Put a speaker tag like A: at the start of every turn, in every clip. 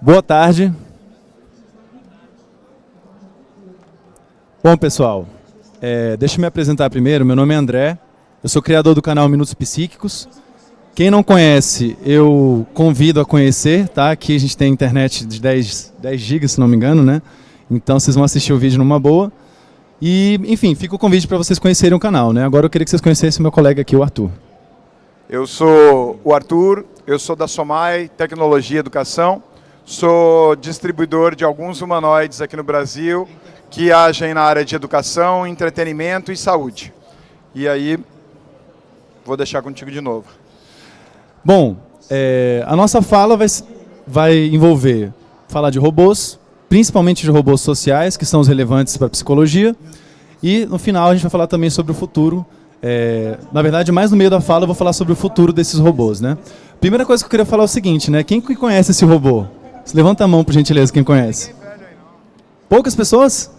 A: Boa tarde. Bom, pessoal, deixa eu me apresentar primeiro. Meu nome é André, eu sou criador do canal Minutos Psíquicos. Quem não conhece, eu convido a conhecer, tá? Aqui a gente tem internet de 10 GB, se não me engano, né? Então vocês vão assistir o vídeo numa boa. E, enfim, fica o convite para vocês conhecerem o canal, né? Agora eu queria que vocês conhecessem o meu colega aqui, o Arthur.
B: Eu sou o Arthur, eu sou da SOMAI Tecnologia e Educação. Sou distribuidor de alguns humanoides aqui no Brasil que agem na área de educação, entretenimento e saúde. E aí, vou deixar contigo de novo.
A: Bom, a nossa fala vai envolver falar de robôs, principalmente de robôs sociais, que são os relevantes para a psicologia. E, no final, a gente vai falar também sobre o futuro. Na verdade, mais no meio da fala, eu vou falar sobre o futuro desses robôs, né? Primeira coisa que eu queria falar é o seguinte, né? Quem conhece esse robô? Levanta a mão, por gentileza, quem conhece. Poucas pessoas?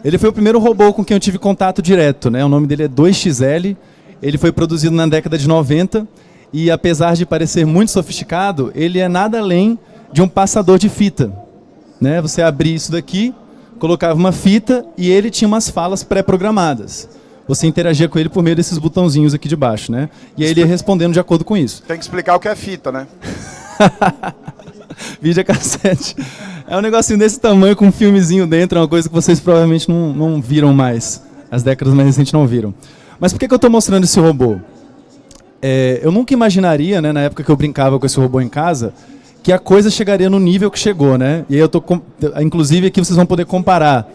A: Ele foi o primeiro robô com quem eu tive contato direto, né? O nome dele é 2XL. Ele foi produzido na década de 90 e, apesar de parecer muito sofisticado, ele é nada além de um passador de fita, né? Você abria isso daqui, colocava uma fita e ele tinha umas falas pré-programadas. Você interagia com ele por meio desses botãozinhos aqui de baixo, né? E aí ele ia respondendo de acordo com isso.
B: Tem que explicar o que é fita, né?
A: Videocassete. É um negocinho desse tamanho com um filmezinho dentro, é uma coisa que vocês provavelmente não viram mais. As décadas mais recentes não viram. Mas por que eu estou mostrando esse robô? Eu nunca imaginaria, né, na época que eu brincava com esse robô em casa, que a coisa chegaria no nível que chegou, né? E aí inclusive aqui vocês vão poder comparar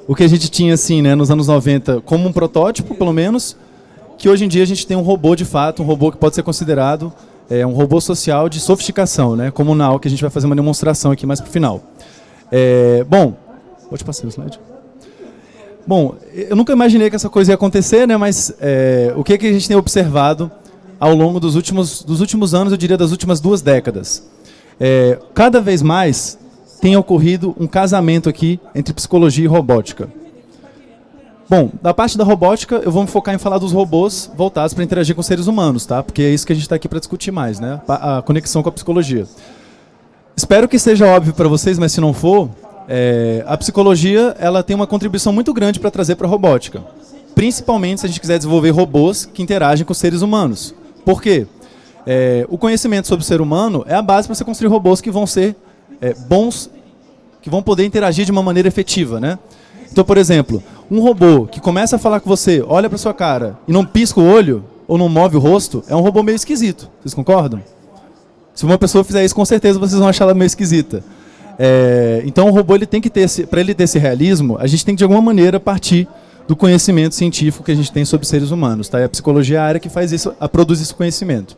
A: o que a gente tinha assim, né, nos anos 90 como um protótipo, pelo menos, que hoje em dia a gente tem um robô de fato, um robô que pode ser considerado um robô social de sofisticação, né, comunal, que a gente vai fazer uma demonstração aqui mais para o final. Bom, vou te passar o slide. Bom, eu nunca imaginei que essa coisa ia acontecer, né, mas o que a gente tem observado ao longo dos últimos anos, eu diria das últimas 2 décadas. Cada vez mais tem ocorrido um casamento aqui entre psicologia e robótica. Bom, da parte da robótica, eu vou me focar em falar dos robôs voltados para interagir com seres humanos, tá? Porque é isso que a gente está aqui para discutir mais, né? A conexão com a psicologia. Espero que seja óbvio para vocês, mas se não for, a psicologia ela tem uma contribuição muito grande para trazer para a robótica. Principalmente se a gente quiser desenvolver robôs que interagem com seres humanos. Por quê? O conhecimento sobre o ser humano é a base para você construir robôs que vão ser bons, que vão poder interagir de uma maneira efetiva, né? Então, por exemplo, um robô que começa a falar com você, olha para sua cara e não pisca o olho ou não move o rosto, é um robô meio esquisito. Vocês concordam? Se uma pessoa fizer isso, com certeza vocês vão achar ela meio esquisita. Então, o robô ele tem que ter para ele ter esse realismo, a gente tem que de alguma maneira partir do conhecimento científico que a gente tem sobre seres humanos, tá? E a psicologia é a área que faz isso, produz esse conhecimento.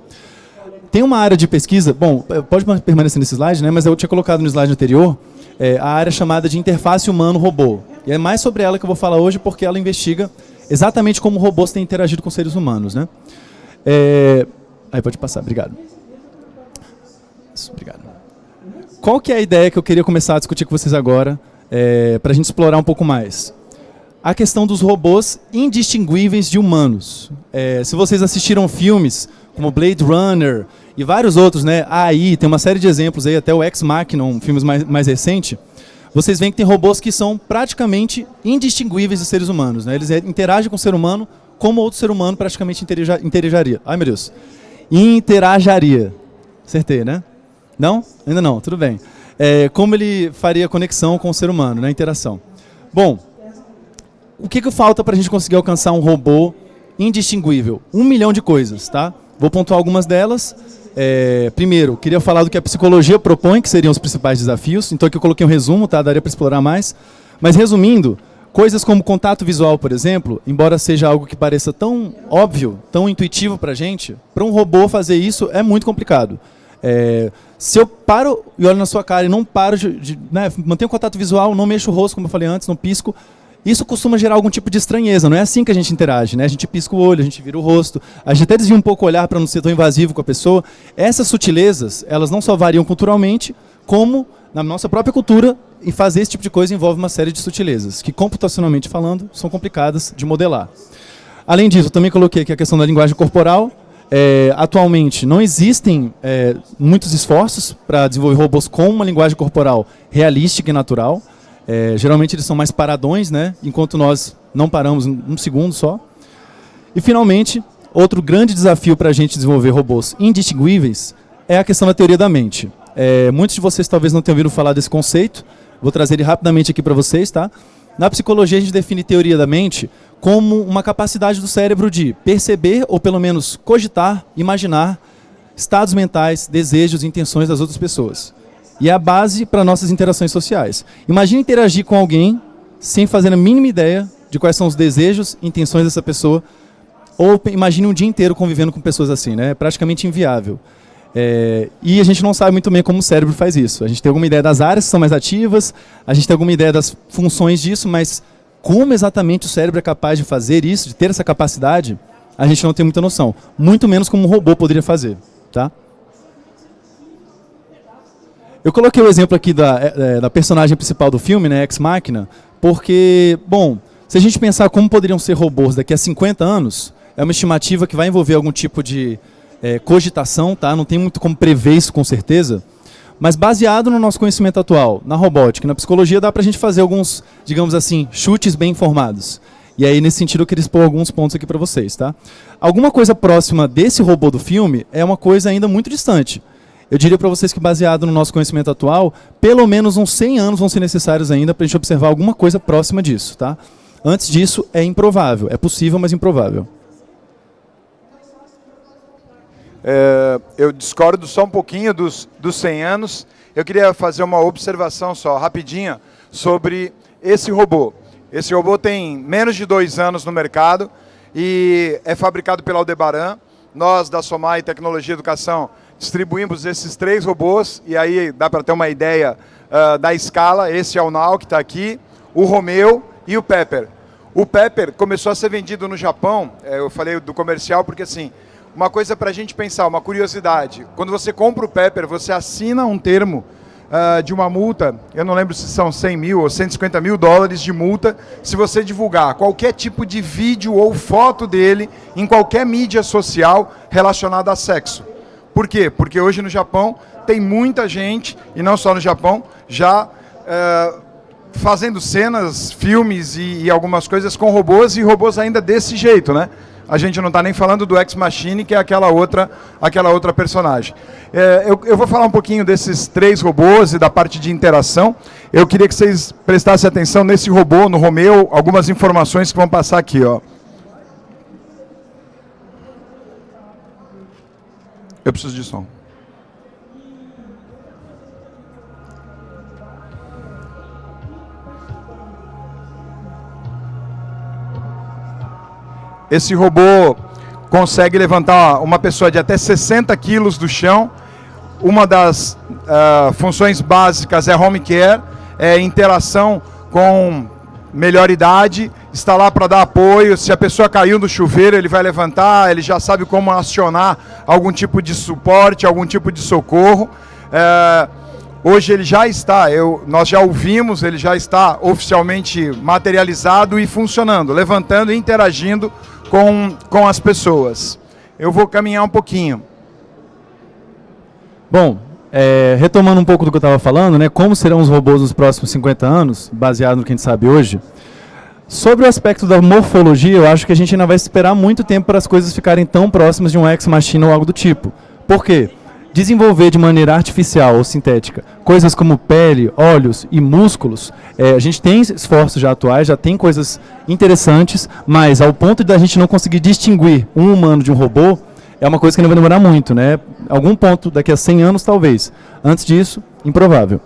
A: Tem uma área de pesquisa, bom, pode permanecer nesse slide, né? Mas eu tinha colocado no slide anterior, a área chamada de interface humano-robô. E é mais sobre ela que eu vou falar hoje, porque ela investiga exatamente como robôs têm interagido com seres humanos, né? Aí pode passar, obrigado. Isso, obrigado. Qual que é a ideia que eu queria começar a discutir com vocês agora, para a gente explorar um pouco mais? A questão dos robôs indistinguíveis de humanos. Se vocês assistiram filmes como Blade Runner e vários outros, né? AI, tem uma série de exemplos aí, até o Ex Machina, um filme mais recente, vocês veem que tem robôs que são praticamente indistinguíveis dos seres humanos, né? Eles interagem com o ser humano como outro ser humano praticamente interagiria. Ai, meu Deus. Interagiria. Acertei, né? Não? Ainda não, tudo bem. Como ele faria conexão com o ser humano, né? Interação. Bom, o que falta para a gente conseguir alcançar um robô indistinguível? 1 milhão de coisas, tá? Vou pontuar algumas delas. Primeiro, queria falar do que a psicologia propõe, que seriam os principais desafios. Então aqui eu coloquei um resumo, tá? Daria para explorar mais. Mas resumindo, coisas como contato visual, por exemplo, embora seja algo que pareça tão óbvio, tão intuitivo para a gente, para um robô fazer isso é muito complicado. Se eu paro e olho na sua cara e não paro né, mantenho contato visual, não mexo o rosto, como eu falei antes, não pisco, isso costuma gerar algum tipo de estranheza, não é assim que a gente interage, né? A gente pisca o olho, a gente vira o rosto, a gente até desvia um pouco o olhar para não ser tão invasivo com a pessoa. Essas sutilezas, elas não só variam culturalmente, como na nossa própria cultura, e fazer esse tipo de coisa envolve uma série de sutilezas, que computacionalmente falando, são complicadas de modelar. Além disso, eu também coloquei aqui a questão da linguagem corporal. Atualmente não existem muitos esforços para desenvolver robôs com uma linguagem corporal realística e natural. Geralmente eles são mais paradões, né? Enquanto nós não paramos um segundo só. E finalmente, outro grande desafio para a gente desenvolver robôs indistinguíveis é a questão da teoria da mente. Muitos de vocês talvez não tenham ouvido falar desse conceito, vou trazer ele rapidamente aqui para vocês, tá? Na psicologia a gente define teoria da mente como uma capacidade do cérebro de perceber, ou pelo menos cogitar, imaginar estados mentais, desejos e intenções das outras pessoas. E é a base para nossas interações sociais. Imagine interagir com alguém sem fazer a mínima ideia de quais são os desejos e intenções dessa pessoa, ou imagine um dia inteiro convivendo com pessoas assim, né? É praticamente inviável. E a gente não sabe muito bem como o cérebro faz isso. A gente tem alguma ideia das áreas que são mais ativas, a gente tem alguma ideia das funções disso, mas como exatamente o cérebro é capaz de fazer isso, de ter essa capacidade, a gente não tem muita noção. Muito menos como um robô poderia fazer. Tá? Eu coloquei o exemplo aqui da personagem principal do filme, né, Ex Machina, porque, bom, se a gente pensar como poderiam ser robôs daqui a 50 anos, é uma estimativa que vai envolver algum tipo de cogitação, tá? Não tem muito como prever isso com certeza, mas baseado no nosso conhecimento atual, na robótica, na psicologia, dá para a gente fazer alguns, digamos assim, chutes bem informados. E aí, nesse sentido, eu queria expor alguns pontos aqui para vocês. Tá? Alguma coisa próxima desse robô do filme é uma coisa ainda muito distante. Eu diria para vocês que, baseado no nosso conhecimento atual, pelo menos uns 100 anos vão ser necessários ainda para a gente observar alguma coisa próxima disso. Tá? Antes disso, é improvável. É possível, mas improvável.
B: Eu discordo só um pouquinho dos 100 anos. Eu queria fazer uma observação só, rapidinha, sobre esse robô. Esse robô tem menos de 2 anos no mercado e é fabricado pela Aldebaran. Nós, da Somai Tecnologia e Educação, distribuímos esses 3 robôs, e aí dá para ter uma ideia da escala. Esse é o Now, que está aqui, o Romeo e o Pepper. O Pepper começou a ser vendido no Japão, eu falei do comercial porque, assim, uma coisa para a gente pensar, uma curiosidade. Quando você compra o Pepper, você assina um termo de uma multa, eu não lembro se são 100 mil ou 150 mil dólares de multa, se você divulgar qualquer tipo de vídeo ou foto dele em qualquer mídia social relacionada a sexo. Por quê? Porque hoje no Japão tem muita gente, e não só no Japão, já fazendo cenas, filmes e algumas coisas com robôs, e robôs ainda desse jeito, né? A gente não está nem falando do Ex Machina, que é aquela outra personagem. Eu vou falar um pouquinho desses 3 robôs e da parte de interação. Eu queria que vocês prestassem atenção nesse robô, no Romeo, algumas informações que vão passar aqui. Ó. Eu preciso de som. Esse robô consegue levantar uma pessoa de até 60 quilos do chão. Uma das funções básicas é home care, é interação com melhor idade, está lá para dar apoio. Se a pessoa caiu do chuveiro, ele vai levantar, ele já sabe como acionar algum tipo de suporte, algum tipo de socorro. Hoje ele já está, nós já o vimos, ele já está oficialmente materializado e funcionando, levantando e interagindo com as pessoas. Eu vou caminhar um pouquinho.
A: Bom, retomando um pouco do que eu estava falando, né, como serão os robôs nos próximos 50 anos, baseado no que a gente sabe hoje, sobre o aspecto da morfologia, eu acho que a gente ainda vai esperar muito tempo para as coisas ficarem tão próximas de um Ex Machina ou algo do tipo. Por quê? Desenvolver de maneira artificial ou sintética coisas como pele, olhos e músculos, a gente tem esforços já atuais, já tem coisas interessantes, mas ao ponto de a gente não conseguir distinguir um humano de um robô, é uma coisa que não vai demorar muito, né? Algum ponto, daqui a 100 anos talvez. Antes disso, improvável.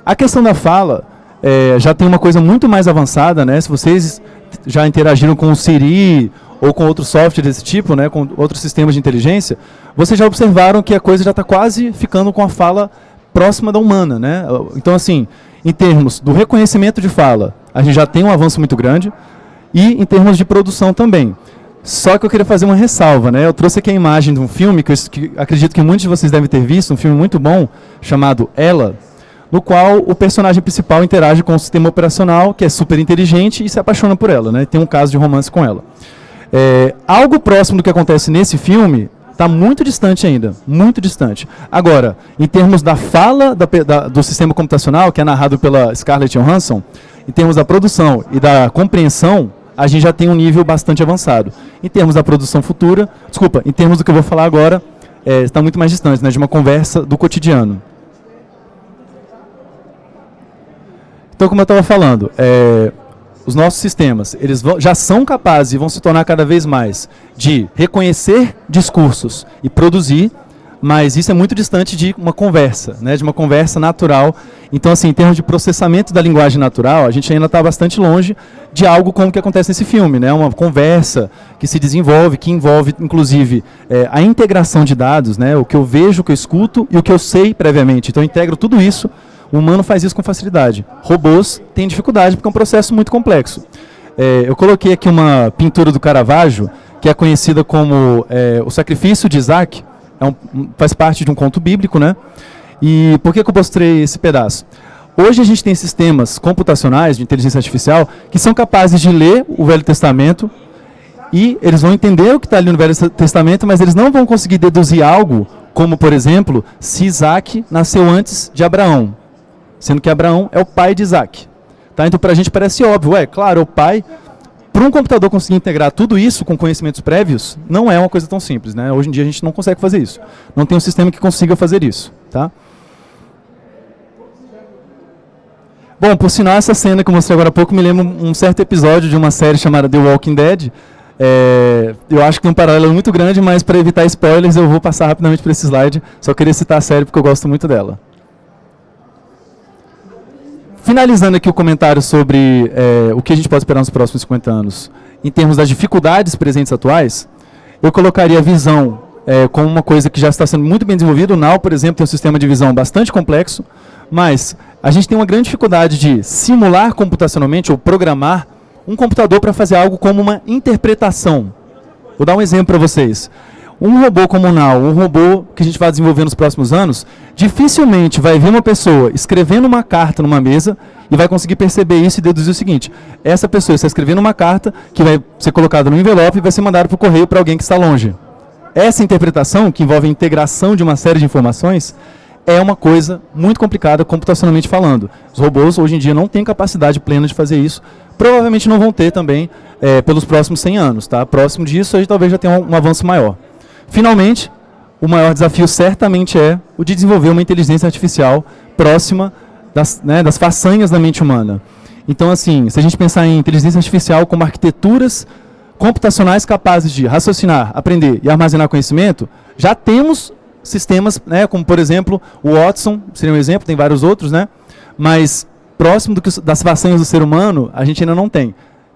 A: A questão da fala já tem uma coisa muito mais avançada, né? Se vocês já interagiram com o Siri ou com outros softwares desse tipo, né, com outros sistemas de inteligência, vocês já observaram que a coisa já está quase ficando com a fala próxima da humana, né? Então, assim, em termos do reconhecimento de fala, a gente já tem um avanço muito grande, e em termos de produção também. Só que eu queria fazer uma ressalva, né? Eu trouxe aqui a imagem de um filme que acredito que muitos de vocês devem ter visto, um filme muito bom, chamado Ela. no qual o personagem principal interage com o sistema operacional, que é super inteligente, e se apaixona por ela, né? Tem um caso de romance com ela. Algo próximo do que acontece nesse filme está muito distante ainda, muito distante. Agora, em termos da fala do sistema computacional, que é narrado pela Scarlett Johansson, em termos da produção e da compreensão, a gente já tem um nível bastante avançado. Em termos da produção futura, em termos do que eu vou falar agora, está muito mais distante, né, de uma conversa do cotidiano. Então, como eu estava falando, os nossos sistemas, eles já são capazes e vão se tornar cada vez mais de reconhecer discursos e produzir, mas isso é muito distante de uma conversa, né, de uma conversa natural. Então, assim, em termos de processamento da linguagem natural, a gente ainda está bastante longe de algo como o que acontece nesse filme, né, uma conversa que se desenvolve, que envolve, inclusive, a integração de dados, né, o que eu vejo, o que eu escuto e o que eu sei previamente. Então, eu integro tudo isso. O humano faz isso com facilidade. Robôs têm dificuldade porque é um processo muito complexo. Eu coloquei aqui uma pintura do Caravaggio, que é conhecida como o Sacrifício de Isaac. Faz parte de um conto bíblico, né? E por que eu mostrei esse pedaço? Hoje a gente tem sistemas computacionais de inteligência artificial que são capazes de ler o Velho Testamento e eles vão entender o que está ali no Velho Testamento, mas eles não vão conseguir deduzir algo como, por exemplo, se Isaac nasceu antes de Abraão, sendo que Abraão é o pai de Isaac. Tá? Então, para a gente parece óbvio, claro, é o pai. Para um computador conseguir integrar tudo isso com conhecimentos prévios, não é uma coisa tão simples, né? Hoje em dia a gente não consegue fazer isso. Não tem um sistema que consiga fazer isso. Tá? Bom, por sinal, essa cena que eu mostrei agora há pouco me lembra um certo episódio de uma série chamada The Walking Dead. Eu acho que tem um paralelo muito grande, mas para evitar spoilers eu vou passar rapidamente por esse slide. Só queria citar a série porque eu gosto muito dela. Finalizando aqui o comentário sobre o que a gente pode esperar nos próximos 50 anos, em termos das dificuldades presentes atuais, eu colocaria a visão como uma coisa que já está sendo muito bem desenvolvida. O Now, por exemplo, tem um sistema de visão bastante complexo, mas a gente tem uma grande dificuldade de simular computacionalmente ou programar um computador para fazer algo como uma interpretação. Vou dar um exemplo para vocês. Um robô como o Now, um robô que a gente vai desenvolver nos próximos anos, dificilmente vai ver uma pessoa escrevendo uma carta numa mesa e vai conseguir perceber isso e deduzir o seguinte: essa pessoa está escrevendo uma carta que vai ser colocada no envelope e vai ser mandada para o correio para alguém que está longe. Essa interpretação, que envolve a integração de uma série de informações, é uma coisa muito complicada computacionalmente falando. Os robôs hoje em dia não têm capacidade plena de fazer isso. Provavelmente não vão ter também pelos próximos 100 anos. Tá? Próximo disso, a gente talvez já tenha um avanço maior. Finalmente, o maior desafio certamente é o de desenvolver uma inteligência artificial próxima das façanhas da mente humana. Então, assim, se a gente pensar em inteligência artificial como arquiteturas computacionais capazes de raciocinar, aprender e armazenar conhecimento, já temos sistemas, né, como, por exemplo, o Watson, seria um exemplo, tem vários outros, né, mas próximo das façanhas do ser humano, a gente ainda não tem.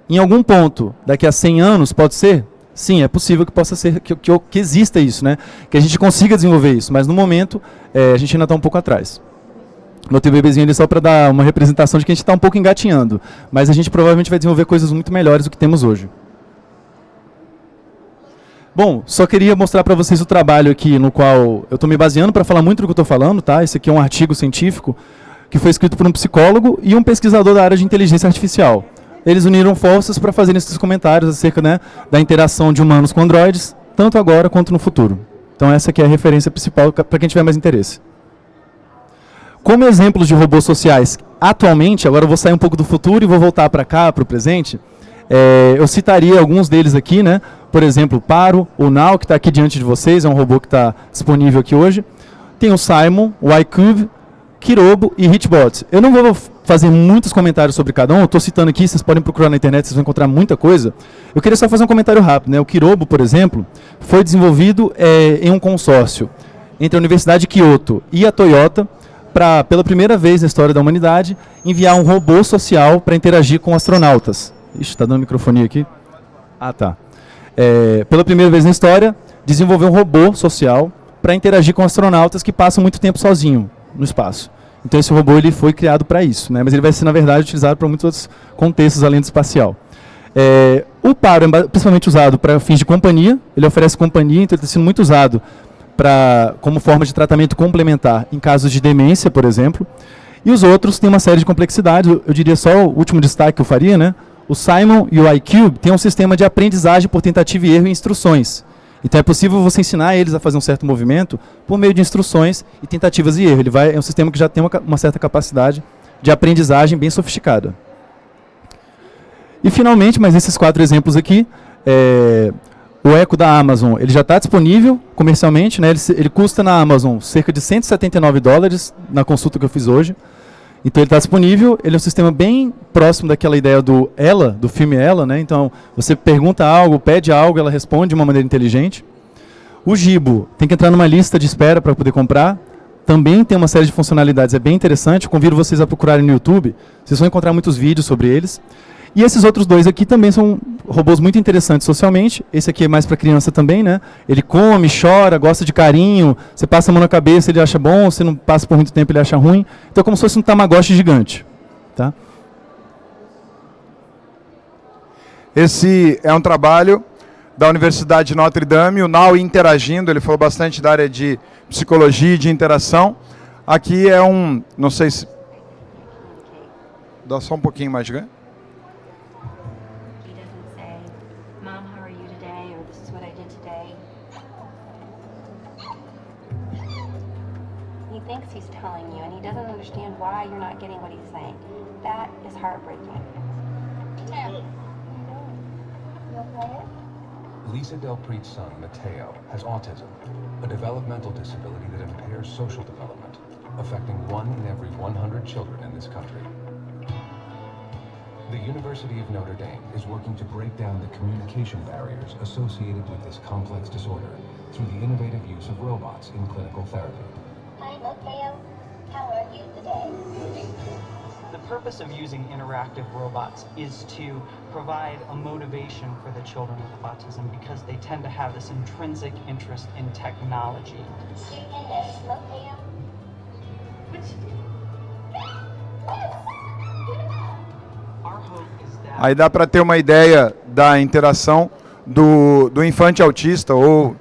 A: Em algum ponto, daqui a 100 anos, pode ser? Sim, é possível que possa ser, que exista isso, né? Que a gente consiga desenvolver isso, mas no momento a gente ainda está um pouco atrás. Botei o bebezinho ali só para dar uma representação de que a gente está um pouco engatinhando, mas a gente provavelmente vai desenvolver coisas muito melhores do que temos hoje. Bom, só queria mostrar para vocês o trabalho aqui no qual eu estou me baseando para falar muito do que eu estou falando, tá? Esse aqui é um artigo científico que foi escrito por um psicólogo e um pesquisador da área de inteligência artificial. Eles uniram forças para fazerem esses comentários acerca, né, da interação de humanos com androides, tanto agora quanto no futuro. Então essa aqui é a referência principal para quem tiver mais interesse. Como exemplos de robôs sociais, atualmente, agora eu vou sair um pouco do futuro e vou voltar para cá, para o presente, eu citaria alguns deles aqui, né? Por exemplo, o Paro, o Now, que está aqui diante de vocês, é um robô que está disponível aqui hoje. Tem o Simon, o iCube, Kirobo e Hitbot. Eu não vou fazer muitos comentários sobre cada um, eu estou citando aqui, vocês podem procurar na internet, vocês vão encontrar muita coisa. Eu queria só fazer um comentário rápido, né? O Kirobo, por exemplo, foi desenvolvido em um consórcio entre a Universidade de Kyoto e a Toyota, para, pela primeira vez na história da humanidade, enviar um robô social para interagir com astronautas. Ixi, está dando microfonia aqui. Ah, tá. Pela primeira vez na história, desenvolver um robô social para interagir com astronautas que passam muito tempo sozinho no espaço. Então esse robô ele foi criado para isso, né? Mas ele vai ser, na verdade, utilizado para muitos outros contextos além do espacial. O Paro é principalmente usado para fins de companhia, ele oferece companhia, então ele está sendo muito usado como forma de tratamento complementar em casos de demência, por exemplo. E os outros têm uma série de complexidades. Eu diria só o último destaque que eu faria, né? O Simon e o iCube têm um sistema de aprendizagem por tentativa e erro em instruções. Então é possível você ensinar eles a fazer um certo movimento por meio de instruções e tentativas e erro. É um sistema que já tem uma certa capacidade de aprendizagem bem sofisticada. E finalmente, mas esses 4 exemplos aqui, o Echo da Amazon, ele já está disponível comercialmente, né? Ele custa na Amazon cerca de $179 na consulta que eu fiz hoje. Então ele está disponível, ele é um sistema bem próximo daquela ideia do Ela, do filme Ela, né? Então você pergunta algo, pede algo, ela responde de uma maneira inteligente. O Jibo tem que entrar numa lista de espera para poder comprar. Também tem uma série de funcionalidades, é bem interessante. Convido vocês a procurarem no YouTube, vocês vão encontrar muitos vídeos sobre eles. E esses outros 2 aqui também são robôs muito interessantes socialmente. Esse aqui é mais para criança também, né? Ele come, chora, gosta de carinho. Você passa a mão na cabeça, ele acha bom. Você não passa por muito tempo, ele acha ruim. Então é como se fosse um Tamagotchi gigante. Tá?
B: Esse é um trabalho da Universidade de Notre Dame, o Now interagindo. Ele falou bastante da área de psicologia e de interação. Aqui é não sei se... Dá só um pouquinho mais de ganho.
C: Thinks he's telling you, and he doesn't understand why you're not getting what he's saying. That is heartbreaking. Tim, you okay?
D: Lisa Delpreet's son, Mateo, has autism, a developmental disability that impairs social development, affecting 1 in every 100 children in this country. The University of Notre Dame is working to break down the communication barriers associated with this complex disorder through the innovative use of robots in clinical therapy.
C: Hi, Mateo. How are you today?
E: The purpose of using interactive robots is to provide a motivation for the children with autism because they tend to have this intrinsic interest in technology.
C: Mateo.
E: Our hope is that
B: Aí dá para ter uma ideia da interação do infante autista ou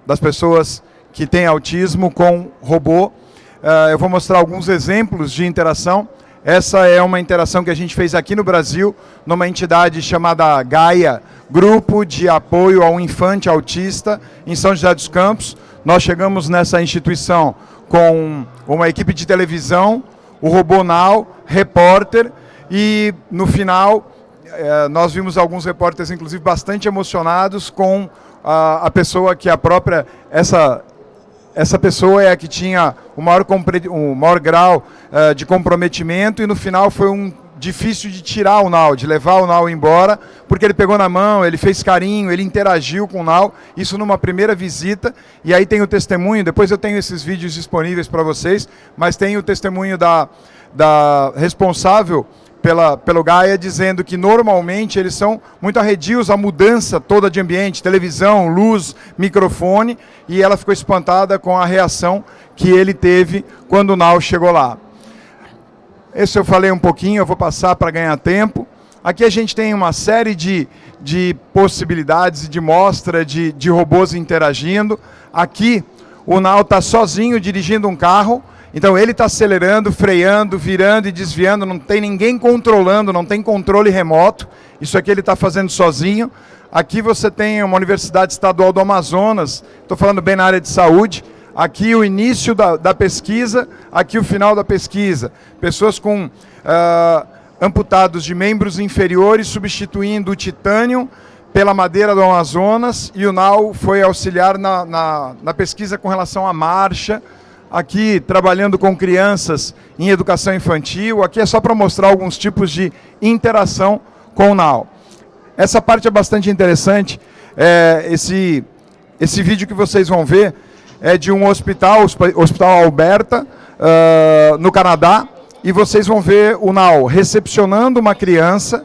B: das pessoas que têm autismo com robô. Eu vou mostrar alguns exemplos de interação. Essa é uma interação que a gente fez aqui no Brasil, numa entidade chamada Gaia, Grupo de Apoio ao Infante Autista, em São José dos Campos. Nós chegamos nessa instituição com uma equipe de televisão, o robô Now, repórter, e no final nós vimos alguns repórteres, inclusive, bastante emocionados com a pessoa que essa pessoa é a que tinha o maior grau de comprometimento, e no final foi difícil de tirar o Now, de levar o Now embora, porque ele pegou na mão, ele fez carinho, ele interagiu com o Now, isso numa primeira visita. E aí tem o testemunho, depois eu tenho esses vídeos disponíveis para vocês, mas tem o testemunho da responsável pelo Gaia, dizendo que normalmente eles são muito arredios à mudança toda de ambiente, televisão, luz, microfone, e ela ficou espantada com a reação que ele teve quando o Now chegou lá. Esse eu falei um pouquinho, eu vou passar para ganhar tempo. Aqui a gente tem uma série de possibilidades e de mostra de robôs interagindo. Aqui o Now está sozinho dirigindo um carro. Então ele está acelerando, freando, virando e desviando, não tem ninguém controlando, não tem controle remoto. Isso aqui ele está fazendo sozinho. Aqui você tem uma Universidade Estadual do Amazonas, estou falando bem na área de saúde. Aqui o início da pesquisa, aqui o final da pesquisa. Pessoas com amputados de membros inferiores, substituindo o titânio pela madeira do Amazonas, e o Now foi auxiliar na pesquisa com relação à marcha. Aqui trabalhando com crianças em educação infantil. Aqui é só para mostrar alguns tipos de interação com o Now. Essa parte é bastante interessante. Esse vídeo que vocês vão ver é de um hospital, o Hospital Alberta, no Canadá, e vocês vão ver o Now recepcionando uma criança,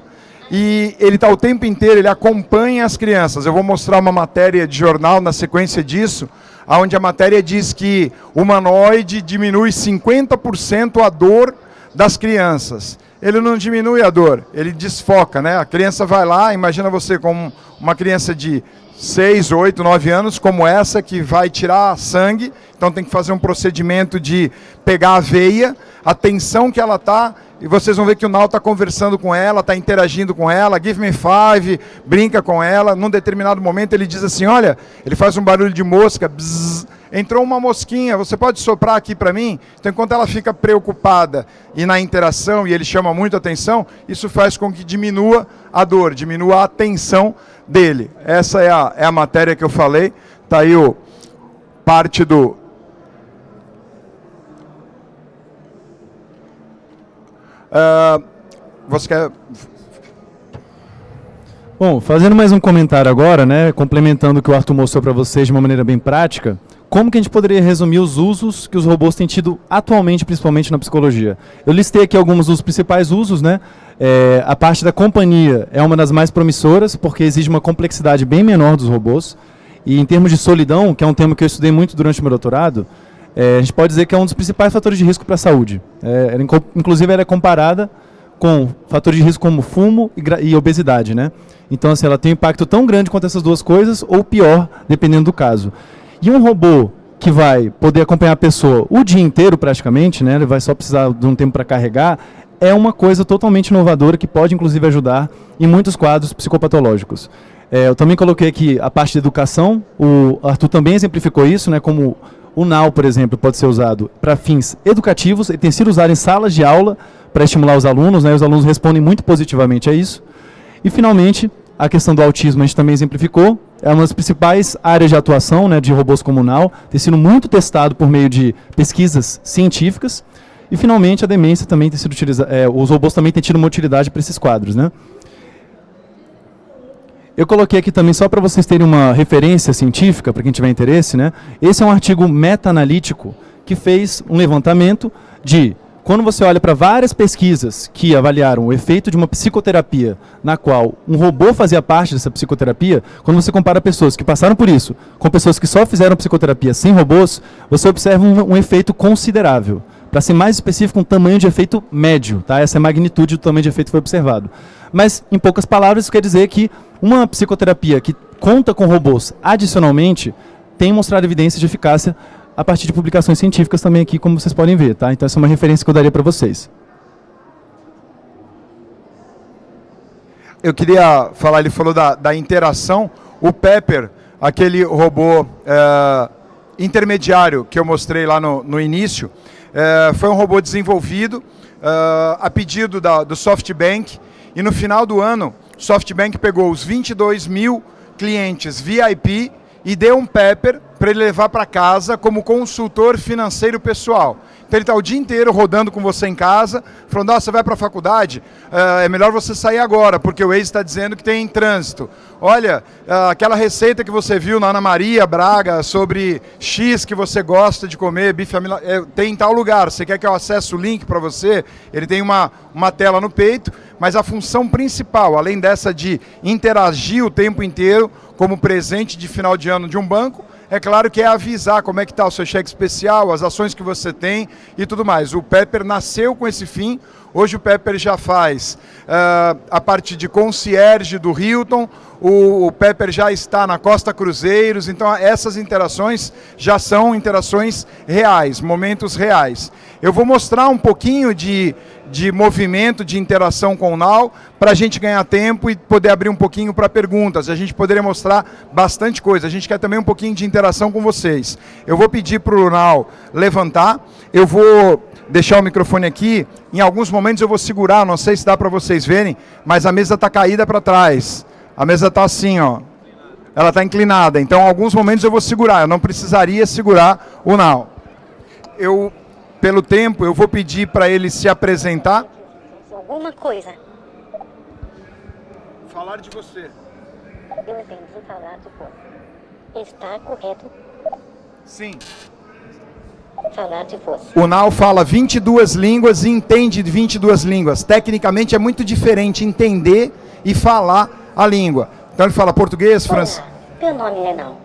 B: e ele está o tempo inteiro, ele acompanha as crianças. Eu vou mostrar uma matéria de jornal na sequência disso, onde a matéria diz que o humanoide diminui 50% a dor das crianças. Ele não diminui a dor, ele desfoca, né? A criança vai lá, imagina você como uma criança de 6, 8, 9 anos, como essa, que vai tirar sangue, então tem que fazer um procedimento de pegar a veia, a tensão que ela está, e vocês vão ver que o Nau está conversando com ela, está interagindo com ela, give me 5, brinca com ela, num determinado momento ele diz assim, olha, ele faz um barulho de mosca, bzz, entrou uma mosquinha, você pode soprar aqui para mim? Então, enquanto ela fica preocupada e na interação, e ele chama muito a atenção, isso faz com que diminua a dor, diminua a tensão dele. Essa é a matéria que eu falei, está aí parte do... você quer...
A: Bom, fazendo mais um comentário agora, né, complementando o que o Arthur mostrou para vocês de uma maneira bem prática, como que a gente poderia resumir os usos que os robôs têm tido atualmente, principalmente na psicologia? Eu listei aqui alguns dos principais usos, né? A parte da companhia é uma das mais promissoras, porque exige uma complexidade bem menor dos robôs. E em termos de solidão, que é um tema que eu estudei muito durante o meu doutorado, a gente pode dizer que é um dos principais fatores de risco para a saúde. Inclusive, ela é comparada com fatores de risco como fumo e obesidade, né? Então, assim, ela tem um impacto tão grande quanto essas duas coisas, ou pior, dependendo do caso. E um robô que vai poder acompanhar a pessoa o dia inteiro, praticamente, né? Ele vai só precisar de um tempo para carregar, é uma coisa totalmente inovadora que pode, inclusive, ajudar em muitos quadros psicopatológicos. Eu também coloquei aqui a parte de educação, o Arthur também exemplificou isso, né? Como o Nau, por exemplo, pode ser usado para fins educativos, ele tem sido usado em salas de aula para estimular os alunos, né? Os alunos respondem muito positivamente a isso. E, finalmente, a questão do autismo a gente também exemplificou, é uma das principais áreas de atuação, né, de robôs como o Nau, tem sido muito testado por meio de pesquisas científicas, e finalmente a demência também tem sido utilizada, os robôs também têm tido uma utilidade para esses quadros, né? Eu coloquei aqui também, só para vocês terem uma referência científica, para quem tiver interesse, né? Esse é um artigo meta-analítico que fez um levantamento de... Quando você olha para várias pesquisas que avaliaram o efeito de uma psicoterapia na qual um robô fazia parte dessa psicoterapia, quando você compara pessoas que passaram por isso com pessoas que só fizeram psicoterapia sem robôs, você observa um efeito considerável. Para ser mais específico, um tamanho de efeito médio. Tá? Essa é a magnitude do tamanho de efeito que foi observado. Mas, em poucas palavras, isso quer dizer que uma psicoterapia que conta com robôs adicionalmente tem mostrado evidência de eficácia a partir de publicações científicas também aqui, como vocês podem ver, tá? Então essa é uma referência que eu daria para vocês.
B: Eu queria falar, ele falou da interação, o Pepper, aquele robô intermediário que eu mostrei lá no início, foi um robô desenvolvido a pedido do SoftBank, e no final do ano, o SoftBank pegou os 22 mil clientes VIP e deu um Pepper para ele levar para casa como consultor financeiro pessoal. Então ele está o dia inteiro rodando com você em casa, falando, você vai para a faculdade? É melhor você sair agora, porque o Waze está dizendo que tem trânsito. Olha, aquela receita que você viu na Ana Maria Braga sobre X que você gosta de comer, bife tem em tal lugar, você quer que eu acesse o link para você? Ele tem uma tela no peito, mas a função principal, além dessa de interagir o tempo inteiro como presente de final de ano de um banco, é claro que é avisar como é que está o seu cheque especial, as ações que você tem e tudo mais. O Pepper nasceu com esse fim. Hoje o Pepper já faz a parte de concierge do Hilton, o Pepper já está na Costa Cruzeiros, então essas interações já são interações reais, momentos reais. Eu vou mostrar um pouquinho de movimento, de interação com o Nau, para a gente ganhar tempo e poder abrir um pouquinho para perguntas. A gente poderia mostrar bastante coisa. A gente quer também um pouquinho de interação com vocês. Eu vou pedir para o Nau levantar, eu vou deixar o microfone aqui, em alguns momentos eu vou segurar, não sei se dá para vocês verem, mas a mesa está caída para trás. A mesa está assim, ó. Ela está inclinada, então em alguns momentos eu vou segurar, eu não precisaria segurar o Nau. Pelo tempo, eu vou pedir para ele se apresentar.
F: Alguma coisa.
B: Falar de você.
F: Eu entendi falar de você. Está correto?
B: Sim.
F: Falar de você.
B: O Nau fala 22 línguas e entende 22 línguas. Tecnicamente é muito diferente entender e falar a língua. Então ele fala português, francês.
F: Meu nome é Nau.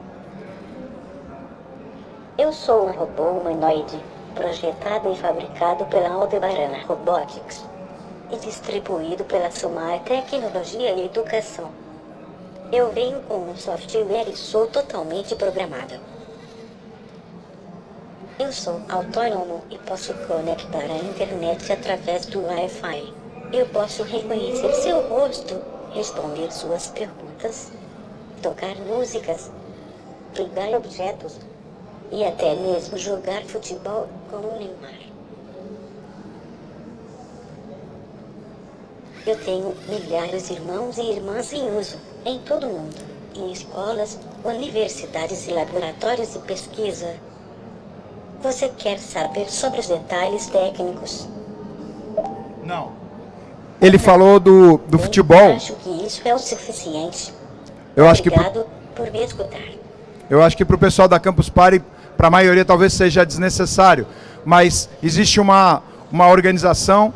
F: Eu sou um robô humanoide projetado e fabricado pela Aldebaran Robotics e distribuído pela Somar Tecnologia e Educação. Eu venho com um software e sou totalmente programado. Eu sou autônomo e posso conectar à internet através do Wi-Fi. Eu posso reconhecer seu rosto, responder suas perguntas, tocar músicas, pegar objetos e até mesmo jogar futebol com o Neymar. Eu tenho milhares de irmãos e irmãs em uso, em todo o mundo, em escolas, universidades e laboratórios de pesquisa. Você quer saber sobre os detalhes técnicos?
B: Não. Ele falou do futebol.
F: Acho que isso é o suficiente.
B: Eu acho que
F: Obrigado por me escutar.
B: Eu acho que para o pessoal da Campus Party, para a maioria talvez seja desnecessário, mas existe uma organização,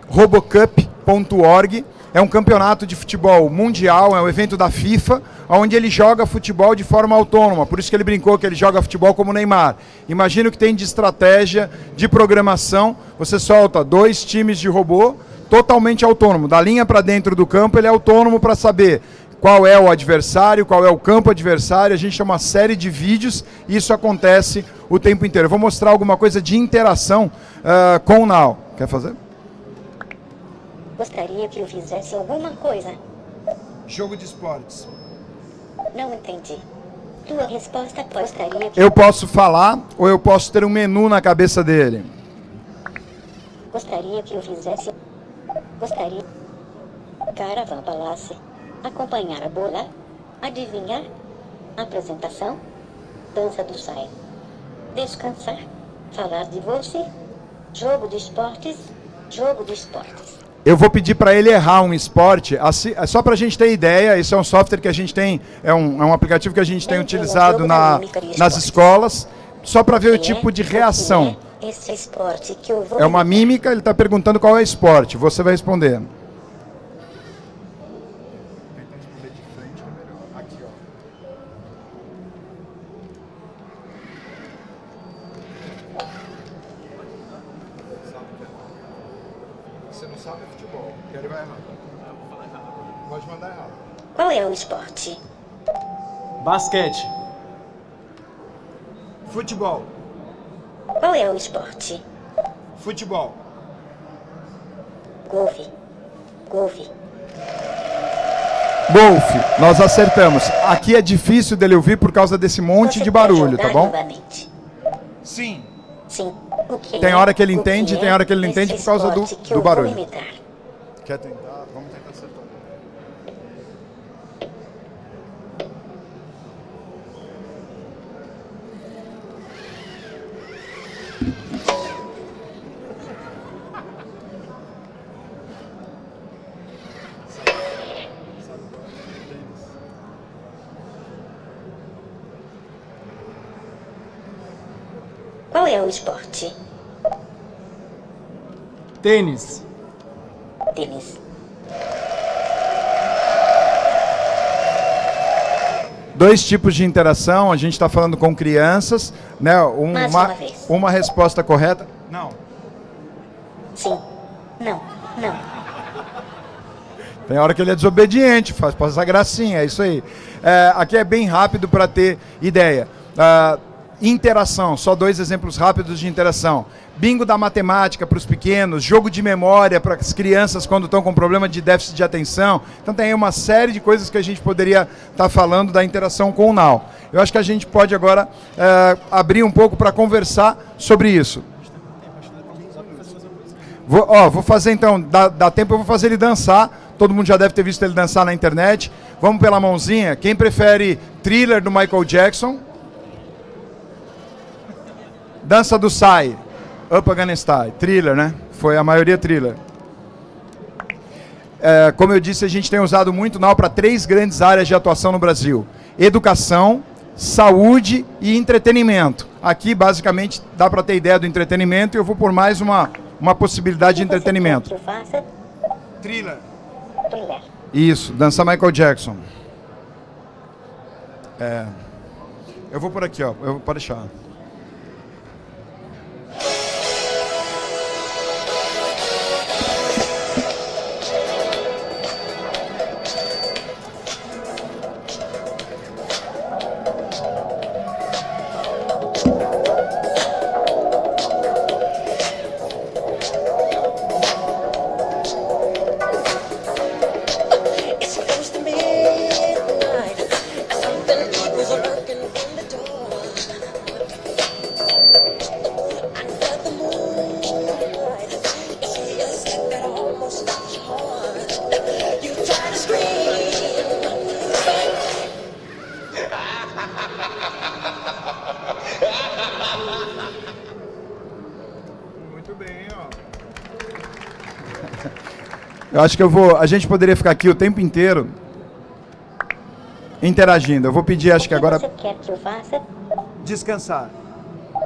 B: robocup.org, é um campeonato de futebol mundial, é um evento da FIFA, onde ele joga futebol de forma autônoma, por isso que ele brincou que ele joga futebol como o Neymar. Imagina o que tem de estratégia, de programação, você solta 2 times de robô, totalmente autônomo, da linha para dentro do campo ele é autônomo para saber qual é o adversário, qual é o campo adversário, a gente tem uma série de vídeos e isso acontece o tempo inteiro. Eu vou mostrar alguma coisa de interação com o Now. Quer fazer?
F: Gostaria que eu fizesse alguma coisa.
B: Jogo de esportes.
F: Não entendi. Tua resposta gostaria que...
B: Eu posso falar ou eu posso ter um menu na cabeça dele?
F: Gostaria que eu fizesse... Gostaria... Caravan Palace. Acompanhar a bola. Adivinhar. Apresentação. Dança do sai. Descansar. Falar de você. Jogo de esportes. Jogo de esportes.
B: Eu vou pedir para ele errar um esporte, assim, só para a gente ter ideia, esse é um software que a gente tem, é um aplicativo que a gente tem utilizado nas escolas, só para ver o tipo de reação.
F: Esse esporte que eu vou...
B: É uma mímica, ele está perguntando qual é o esporte, você vai responder. Você não sabe futebol, ele vai errar. Pode mandar errado.
F: Qual é o esporte?
A: Basquete.
B: Futebol.
F: Qual é o esporte?
B: Futebol.
F: Golfe. Golfe.
B: Golfe. Nós acertamos. Aqui é difícil dele ouvir por causa desse monte
F: Você
B: de
F: quer
B: barulho,
F: jogar
B: tá bom?
F: novamente?
B: Sim.
F: Sim. O que
B: Tem
F: é?
B: hora que ele
F: O
B: entende,
F: é
B: tem hora que ele não entende
F: esse
B: por causa
F: esporte que
B: do
F: eu
B: barulho.
F: vou imitar?
B: Quer tentar? Vamos tentar acertar.
F: Qual é o esporte?
A: Tênis.
F: Tênis.
B: Dois tipos de interação, a gente está falando com crianças, né?
F: Mais uma vez.
B: Uma resposta correta. Não.
F: Sim. Não. Não.
B: Tem hora que ele é desobediente, faz essa gracinha, é isso aí. Aqui é bem rápido para ter ideia. Interação, só 2 exemplos rápidos de interação. Bingo da matemática para os pequenos, jogo de memória para as crianças quando estão com problema de déficit de atenção. Então tem aí uma série de coisas que a gente poderia estar falando da interação com o Now. Eu acho que a gente pode agora abrir um pouco para conversar sobre isso. Vou fazer então, dá tempo, eu vou fazer ele dançar. Todo mundo já deve ter visto ele dançar na internet. Vamos pela mãozinha. Quem prefere Thriller do Michael Jackson? Dança do Sai, Up Against Style, Thriller, né? Foi a maioria Thriller. Como eu disse, a gente tem usado muito Now para 3 grandes áreas de atuação no Brasil: educação, saúde e entretenimento. Aqui, basicamente, dá para ter ideia do entretenimento e eu vou por mais uma possibilidade de entretenimento.
F: O que você quer que eu faça?
B: Thriller.
F: Thriller.
B: Isso, dança Michael Jackson. Eu vou por aqui, ó. Pode deixar. Eu acho que a gente poderia ficar aqui o tempo inteiro interagindo. Eu vou pedir, acho que agora...
F: O que você quer que eu faça?
B: Descansar.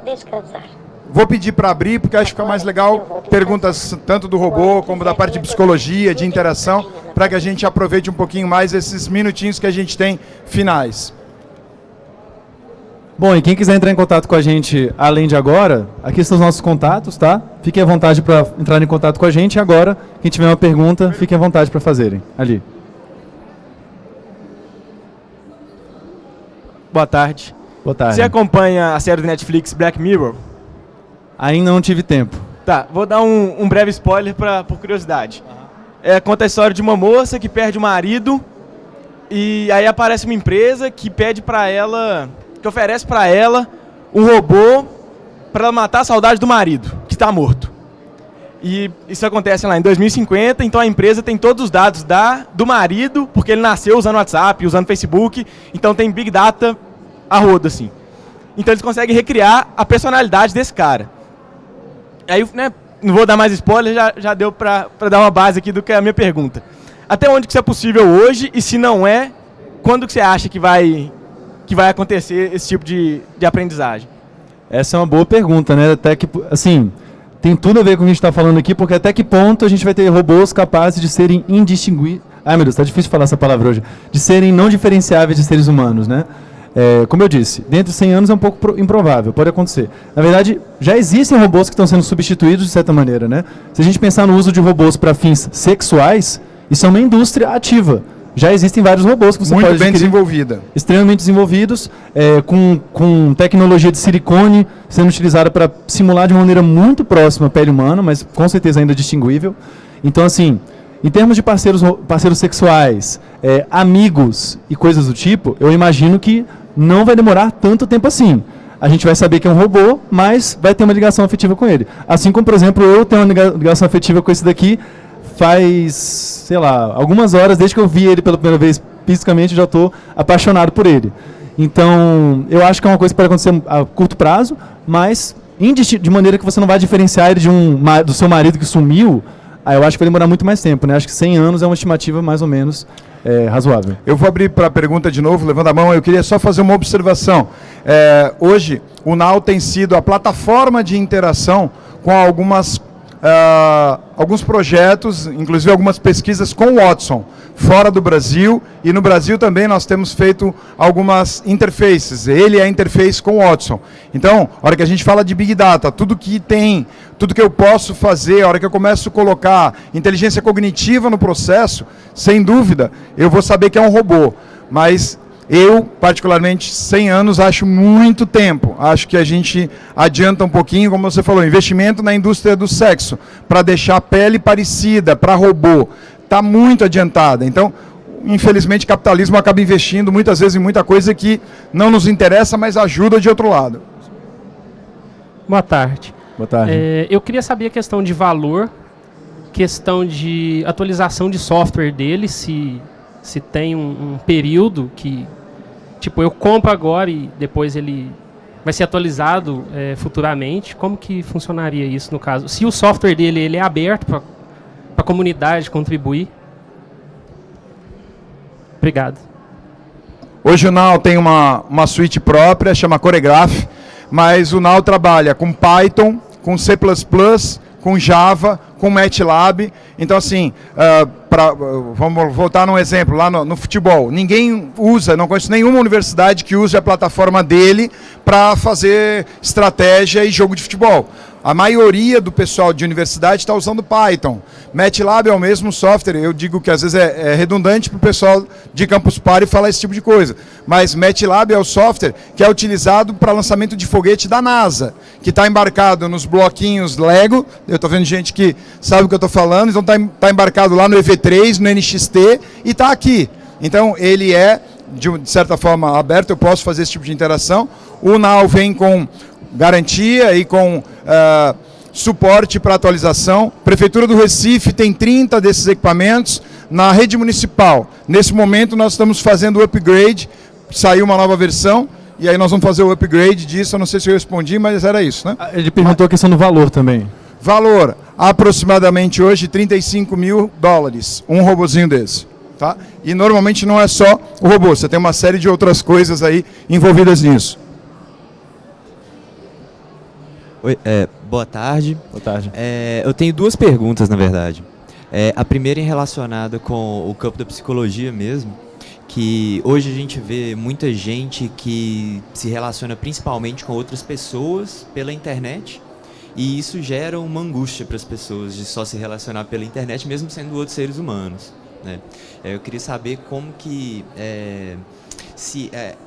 F: Descansar.
B: Vou pedir para abrir, porque acho que fica mais legal perguntas tanto do robô como da parte de psicologia, de interação, para que a gente aproveite um pouquinho mais esses minutinhos que a gente tem finais.
A: Bom, e quem quiser entrar em contato com a gente além de agora, aqui estão os nossos contatos, tá? Fiquem à vontade para entrar em contato com a gente. E agora, quem tiver uma pergunta, fiquem à vontade para fazerem. Ali.
G: Boa tarde.
A: Boa tarde.
G: Você acompanha a série do Netflix Black Mirror?
A: Ainda não tive tempo.
G: Tá, vou dar um breve spoiler por curiosidade. Conta a história de uma moça que perde o marido e aí aparece uma empresa que pede para ela, que oferece para ela um robô para ela matar a saudade do marido, que está morto. E isso acontece lá em 2050, então a empresa tem todos os dados do marido, porque ele nasceu usando WhatsApp, usando Facebook, então tem Big Data a rodo, assim. Então eles conseguem recriar a personalidade desse cara. Aí, né, não vou dar mais spoiler, já deu para dar uma base aqui do que é a minha pergunta. Até onde que isso é possível hoje, e se não é, quando que você acha que vai acontecer esse tipo de aprendizagem?
A: Essa é uma boa pergunta, né? Até que, assim, tem tudo a ver com o que a gente está falando aqui, porque até que ponto a gente vai ter robôs capazes de serem indistinguíveis... Ai, meu Deus, tá difícil falar essa palavra hoje. De serem não diferenciáveis de seres humanos, né? Como eu disse, dentro de 100 anos é um pouco improvável, pode acontecer. Na verdade, já existem robôs que estão sendo substituídos de certa maneira, né? Se a gente pensar no uso de robôs para fins sexuais, isso é uma indústria ativa. Já existem vários robôs que você
B: muito
A: pode
B: bem
A: adquirir,
B: desenvolvida.
A: extremamente desenvolvidos, com tecnologia de silicone sendo utilizada para simular de uma maneira muito próxima a pele humana, mas com certeza ainda distinguível. Então, assim, em termos de parceiros sexuais, amigos e coisas do tipo, eu imagino que não vai demorar tanto tempo assim. A gente vai saber que é um robô, mas vai ter uma ligação afetiva com ele. Assim como, por exemplo, eu tenho uma ligação afetiva com esse daqui faz, sei lá, algumas horas, desde que eu vi ele pela primeira vez fisicamente, eu já estou apaixonado por ele. Então, eu acho que é uma coisa que pode acontecer a curto prazo, mas de maneira que você não vai diferenciar ele do seu marido que sumiu. Eu acho que vai demorar muito mais tempo, né? Acho que 100 anos é uma estimativa mais ou menos razoável.
B: Eu vou abrir para a pergunta de novo, levando a mão. Eu queria só fazer uma observação. Hoje, o Now tem sido a plataforma de interação com alguns projetos, inclusive algumas pesquisas com o Watson, fora do Brasil, e no Brasil também nós temos feito algumas interfaces. Ele é a interface com o Watson. Então, a hora que a gente fala de Big Data, tudo que eu posso fazer, a hora que eu começo a colocar inteligência cognitiva no processo, sem dúvida, eu vou saber que é um robô. Mas eu, particularmente, 100 anos, acho muito tempo. Acho que a gente adianta um pouquinho, como você falou, investimento na indústria do sexo, para deixar a pele parecida, para robô. Está muito adiantada. Então, infelizmente, o capitalismo acaba investindo muitas vezes em muita coisa que não nos interessa, mas ajuda de outro lado.
H: Boa tarde.
A: Boa tarde.
H: Eu queria saber a questão de valor, questão de atualização de software dele, se tem um período que, tipo, eu compro agora e depois ele vai ser atualizado futuramente. Como que funcionaria isso no caso? Se o software dele ele é aberto para a comunidade contribuir? Obrigado.
B: Hoje o Now tem uma suíte própria, chama Choregraph, mas o Now trabalha com Python, com C++, com Java, com MATLAB. Então, assim, vamos voltar num exemplo, lá no futebol. Ninguém usa, não conheço nenhuma universidade que use a plataforma dele para fazer estratégia e jogo de futebol. A maioria do pessoal de universidade está usando Python. MATLAB é o mesmo software, eu digo que às vezes é redundante para o pessoal de Campus Party falar esse tipo de coisa. Mas MATLAB é o software que é utilizado para lançamento de foguete da NASA, que está embarcado nos bloquinhos Lego. Eu estou vendo gente que sabe o que eu estou falando, então está embarcado lá no EV3, no NXT e está aqui. Então ele é, de certa forma, aberto, eu posso fazer esse tipo de interação. O Now vem com garantia e com suporte para atualização. Prefeitura do Recife tem 30 desses equipamentos na rede municipal. Nesse momento nós estamos fazendo o upgrade, saiu uma nova versão, e aí nós vamos fazer o upgrade disso. Eu não sei se eu respondi, mas era isso, né?
A: Ele perguntou a questão do valor também.
B: Valor. aproximadamente hoje $35 mil, um robozinho desse. Tá? E normalmente não é só o robô, você tem uma série de outras coisas aí envolvidas nisso.
I: Oi, boa tarde.
A: Boa tarde.
I: Eu tenho duas perguntas, na verdade. A primeira é relacionada com o campo da psicologia mesmo, que hoje a gente vê muita gente que se relaciona principalmente com outras pessoas pela internet, e isso gera uma angústia para as pessoas de só se relacionar pela internet, mesmo sendo outros seres humanos, né? Eu queria saber como que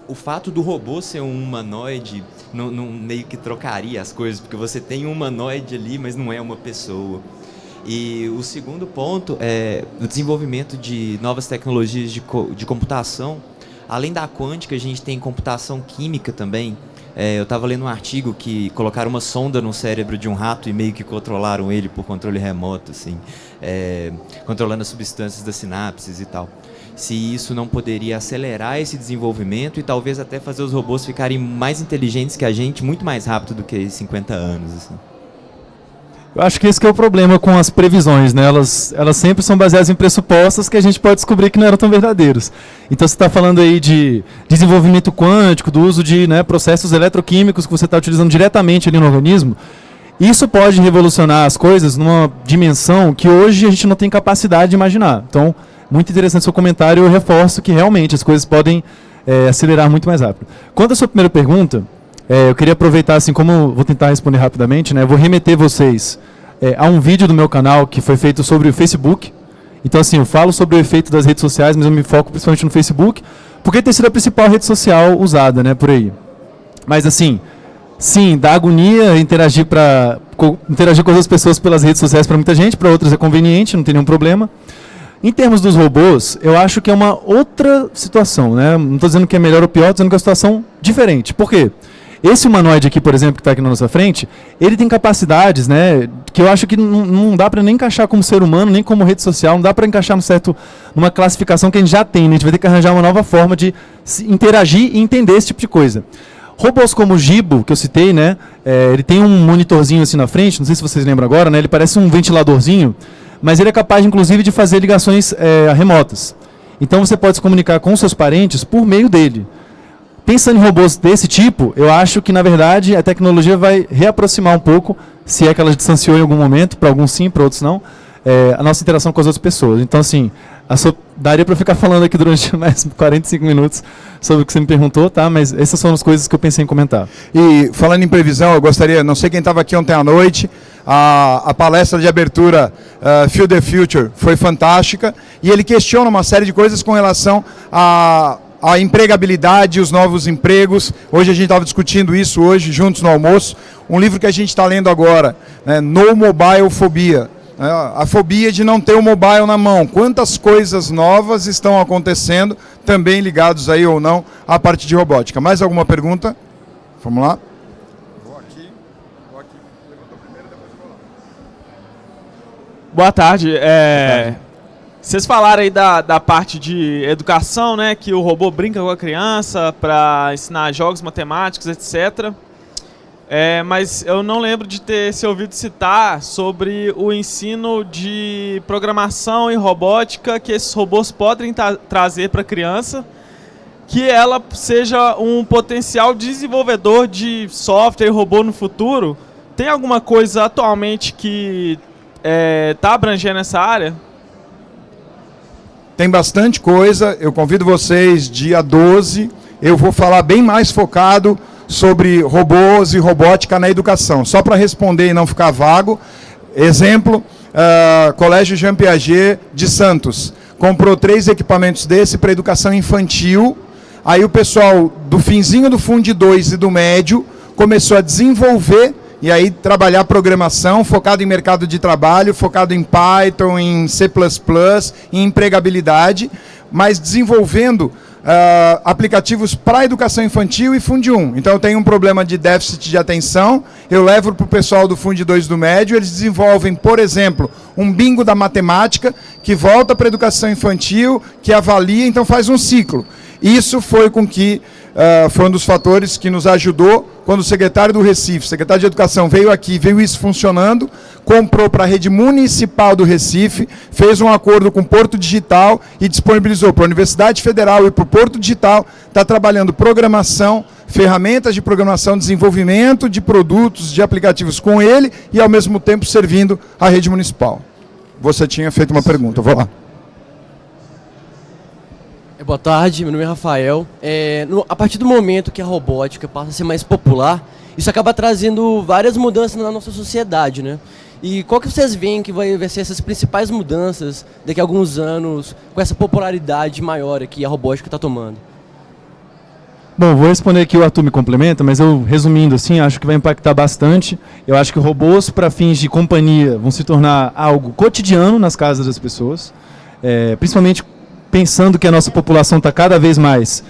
I: o fato do robô ser um humanoide não meio que trocaria as coisas, porque você tem um humanoide ali, mas não é uma pessoa. E o segundo ponto é o desenvolvimento de novas tecnologias de computação. Além da quântica, a gente tem computação química também. Eu estava lendo um artigo que colocaram uma sonda no cérebro de um rato e meio que controlaram ele por controle remoto, assim, controlando as substâncias das sinapses e tal. Se isso não poderia acelerar esse desenvolvimento e talvez até fazer os robôs ficarem mais inteligentes que a gente muito mais rápido do que 50 anos. Assim.
A: Eu acho que esse que é o problema com as previsões, né? Elas sempre são baseadas em pressupostos que a gente pode descobrir que não eram tão verdadeiros. Então você está falando aí de desenvolvimento quântico, do uso de, né, processos eletroquímicos que você está utilizando diretamente ali no organismo. Isso pode revolucionar as coisas numa dimensão que hoje a gente não tem capacidade de imaginar. Então, muito interessante seu comentário, eu reforço que realmente as coisas podem acelerar muito mais rápido. Quanto à sua primeira pergunta, eu queria aproveitar, assim, como vou tentar responder rapidamente, né, eu vou remeter vocês a um vídeo do meu canal que foi feito sobre o Facebook. Então, assim, eu falo sobre o efeito das redes sociais, mas eu me foco principalmente no Facebook, porque tem sido a principal rede social usada, né, por aí. Mas, assim, sim, dá agonia interagir com outras pessoas pelas redes sociais para muita gente, para outras é conveniente, não tem nenhum problema. Em termos dos robôs, eu acho que é uma outra situação, né? Não estou dizendo que é melhor ou pior, estou dizendo que é uma situação diferente. Por quê? Esse humanoide aqui, por exemplo, que está aqui na nossa frente, ele tem capacidades, né, que eu acho que não dá para nem encaixar como ser humano, nem como rede social, não dá para encaixar numa classificação que a gente já tem, né? A gente vai ter que arranjar uma nova forma de interagir e entender esse tipo de coisa. Robôs como o Jibo, que eu citei, né, ele tem um monitorzinho assim na frente, não sei se vocês lembram agora, né, ele parece um ventiladorzinho, mas ele é capaz, inclusive, de fazer ligações remotas. Então você pode se comunicar com seus parentes por meio dele. Pensando em robôs desse tipo, eu acho que, na verdade, a tecnologia vai reaproximar um pouco, se é que ela distanciou em algum momento, para alguns sim, para outros não, a nossa interação com as outras pessoas. Então, assim, daria para ficar falando aqui durante mais 45 minutos sobre o que você me perguntou, tá? Mas essas são as coisas que eu pensei em comentar.
B: E, falando em previsão, eu gostaria, não sei quem estava aqui ontem à noite, a palestra de abertura Feel the Future foi fantástica, e ele questiona uma série de coisas com relação a empregabilidade, os novos empregos. Hoje a gente estava discutindo isso hoje, juntos no almoço. Um livro que a gente está lendo agora, né, No Mobile Phobia. A fobia de não ter o mobile na mão. Quantas coisas novas estão acontecendo, também ligados aí ou não à parte de robótica. Mais alguma pergunta? Vamos lá. Vou aqui. Levantou primeiro, depois eu vou lá.
G: Boa tarde. Vocês falaram aí da parte de educação, né, que o robô brinca com a criança para ensinar jogos matemáticos, etc. Mas eu não lembro de ter se ouvido citar sobre o ensino de programação e robótica que esses robôs podem trazer para a criança, que ela seja um potencial desenvolvedor de software e robô no futuro. Tem alguma coisa atualmente que está abrangendo essa área?
B: Tem bastante coisa, eu convido vocês, dia 12, eu vou falar bem mais focado sobre robôs e robótica na educação. Só para responder e não ficar vago, exemplo, Colégio Jean Piaget de Santos, comprou 3 equipamentos desse para educação infantil, aí o pessoal do finzinho do Fundo 2 e do médio começou a desenvolver e aí trabalhar programação focado em mercado de trabalho, focado em Python, em C++, em empregabilidade, mas desenvolvendo aplicativos para educação infantil e Fundo 1. Então eu tenho um problema de déficit de atenção, eu levo para o pessoal do Fundo 2 do médio, eles desenvolvem, por exemplo, um bingo da matemática, que volta para a educação infantil, que avalia, então faz um ciclo. Isso foi foi um dos fatores que nos ajudou quando o secretário do Recife, secretário de Educação, veio aqui, viu isso funcionando, comprou para a rede municipal do Recife, fez um acordo com o Porto Digital e disponibilizou para a Universidade Federal e para o Porto Digital, está trabalhando programação, ferramentas de programação, desenvolvimento de produtos, de aplicativos com ele e, ao mesmo tempo, servindo a rede municipal. Você tinha feito uma pergunta, vou lá.
J: Boa tarde, meu nome é Rafael. A partir do momento que a robótica passa a ser mais popular, isso acaba trazendo várias mudanças na nossa sociedade, né? E qual que vocês veem que vai ser essas principais mudanças daqui a alguns anos, com essa popularidade maior que a robótica está tomando?
A: Bom, vou responder aqui, o Arthur me complementa, mas eu, resumindo assim, acho que vai impactar bastante. Eu acho que robôs para fins de companhia vão se tornar algo cotidiano nas casas das pessoas, principalmente pensando que a nossa população está cada vez mais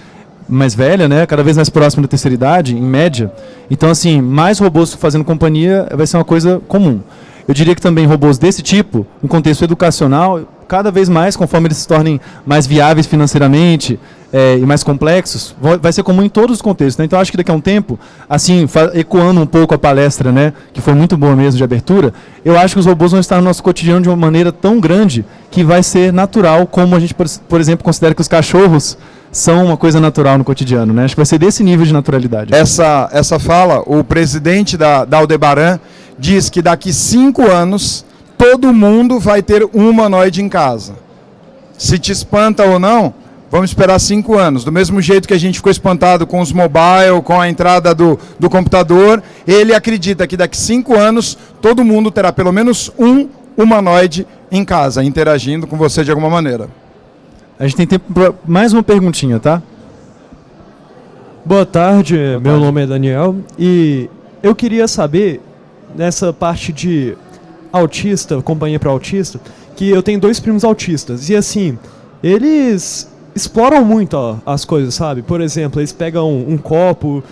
A: velha, né? Cada vez mais próxima da terceira idade, em média. Então, assim, mais robôs fazendo companhia vai ser uma coisa comum. Eu diria que também robôs desse tipo, no contexto educacional, cada vez mais, conforme eles se tornem mais viáveis financeiramente e mais complexos, vai ser comum em todos os contextos, né? Então, acho que daqui a um tempo, assim, ecoando um pouco a palestra, né, que foi muito boa mesmo de abertura, eu acho que os robôs vão estar no nosso cotidiano de uma maneira tão grande que vai ser natural, como a gente, por exemplo, considera que os cachorros são uma coisa natural no cotidiano, né? Acho que vai ser desse nível de naturalidade.
B: Essa fala, o presidente da Aldebaran diz que daqui 5 anos todo mundo vai ter um humanoide em casa. Se te espanta ou não, vamos esperar 5 anos. Do mesmo jeito que a gente ficou espantado com os mobile, com a entrada do computador, ele acredita que daqui 5 anos todo mundo terá pelo menos um humanoide em casa, interagindo com você de alguma maneira.
A: A gente tem tempo para mais uma perguntinha, tá?
K: Boa tarde, meu nome é Daniel e eu queria saber, nessa parte de autista, companhia para autista, que eu tenho 2 primos autistas e assim, eles exploram muito as coisas, sabe? Por exemplo, eles pegam um copo,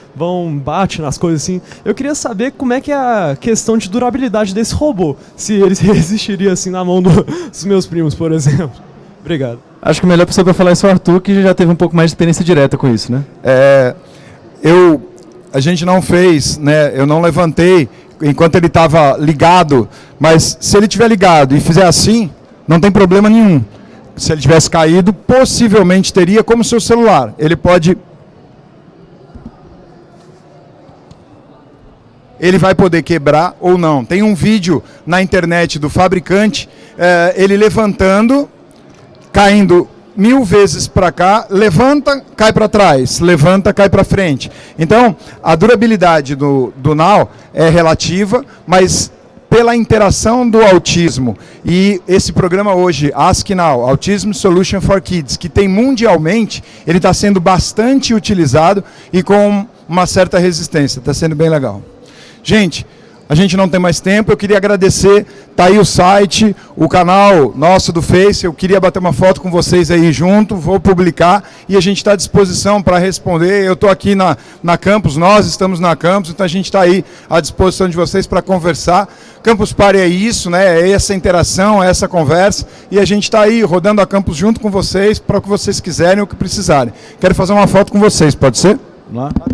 K: bate nas coisas assim. Eu queria saber como é que é a questão de durabilidade desse robô, se ele resistiria assim na mão dos meus primos, por exemplo. Obrigado.
A: Acho que a melhor pessoa para falar isso é o Arthur, que já teve um pouco mais de experiência direta com isso, né?
B: A gente não fez, né? Eu não levantei enquanto ele estava ligado, mas se ele estiver ligado e fizer assim, não tem problema nenhum. Se ele tivesse caído, possivelmente teria, como seu celular. Ele vai poder quebrar ou não. Tem um vídeo na internet do fabricante, ele levantando, caindo 1000 vezes para cá, levanta, cai para trás, levanta, cai para frente. Então, a durabilidade do Now é relativa, mas pela interação do autismo e esse programa hoje, Ask Now, Autism Solution for Kids, que tem mundialmente, ele está sendo bastante utilizado e com uma certa resistência, está sendo bem legal. Gente, a gente não tem mais tempo, eu queria agradecer, tá aí o site, o canal nosso do Face, eu queria bater uma foto com vocês aí junto, vou publicar e a gente está à disposição para responder. Eu estou aqui na Campus, nós estamos na Campus, então a gente está aí à disposição de vocês para conversar. Campus Party é isso, né? É essa interação, é essa conversa e a gente está aí rodando a Campus junto com vocês para o que vocês quiserem ou o que precisarem. Quero fazer uma foto com vocês, pode ser?
A: Vamos lá.